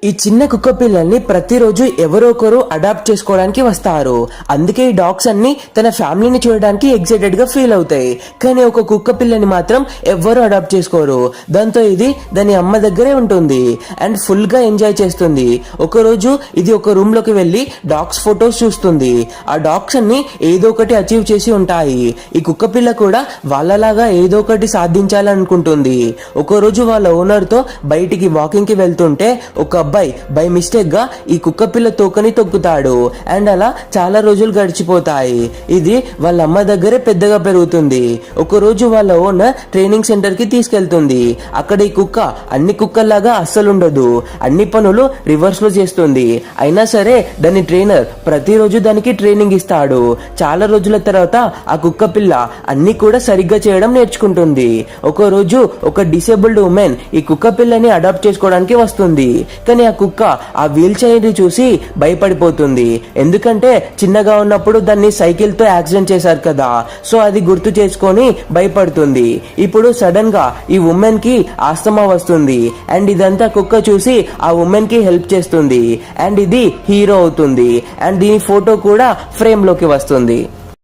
ఈ చిన్న కుక్క పిల్లల్ని ప్రతిరోజు ఎవరో ఒకరు అడాప్ట్ చేసుకోవడానికి వస్తారు. అందుకే ఈ డాగ్స్ అన్ని తన ఫ్యామిలీని చూడడానికి ఎక్సైటెడ్ గా ఫీల్ అవుతాయి. కానీ ఒక కుక్క పిల్లని మాత్రం ఎవ్వరు అడాప్ట్ చేసుకోరు. దాంతో ఇది దాని అమ్మ దగ్గరే ఉంటుంది అండ్ ఫుల్ గా ఎంజాయ్ చేస్తుంది. ఒక రోజు ఇది ఒక రూమ్ లోకి వెళ్లి డాగ్స్ ఫొటోస్ చూస్తుంది. ఆ డాగ్స్ అన్ని ఏదో ఒకటి అచీవ్ చేసి ఉంటాయి. ఈ కుక్క పిల్ల కూడా వాళ్ళలాగా ఏదో ఒకటి సాధించాలనుకుంటుంది. ఒక రోజు వాళ్ళ ఓనర్ తో బయటికి వాకింగ్ కి వెళ్తుంటే ఒక అబ్బాయి బై మిస్టేక్ గా ఈ కుక్క పిల్ల తోకని తొక్కుతాడు అండ్ అలా చాలా రోజులు గడిచిపోతాయి. ఇది వాళ్ళ అమ్మ దగ్గరే పెద్దగా పెరుగుతుంది. ఒక రోజు వాళ్ళ ఓనర్ ట్రైనింగ్ సెంటర్ కి తీసుకెళ్తుంది. అక్కడ ఈ కుక్క అన్ని కుక్కల్లాగా అస్సలుండదు. అన్ని పనులు రివర్స్ లో చేస్తుంది. అయినా సరే దాని ట్రైనర్ ప్రతిరోజు దానికి ట్రైనింగ్ ఇస్తాడు. చాలా రోజుల తర్వాత ఆ కుక్క పిల్ల అన్ని కూడా సరిగ్గా చేయడం నేర్చుకుంటుంది. ఒక రోజు ఒక డిసేబుల్డ్ ఉమెన్ ఈ కుక్క పిల్లని అడాప్ట్ చేసుకోవడానికి వస్తుంది. కానీ ఆ కుక్క ఆ వీల్ చైర్ ని చూసి భయపడిపోతుంది. ఎందుకంటే చిన్నగా ఉన్నప్పుడు దాన్ని సైకిల్ తో యాక్సిడెంట్ చేశారు కదా, సో అది గుర్తు చేసుకొని భయపడుతుంది. ఇప్పుడు సడన్ గా ఈ ఉమెన్ కి ఆస్తమా వస్తుంది అండ్ ఇదంతా కుక్క చూసి ఆ ఉమెన్ కి హెల్ప్ చేస్తుంది అండ్ ఇది హీరో అవుతుంది అండ్ దీని ఫోటో కూడా ఫ్రేమ్ లోకి వస్తుంది.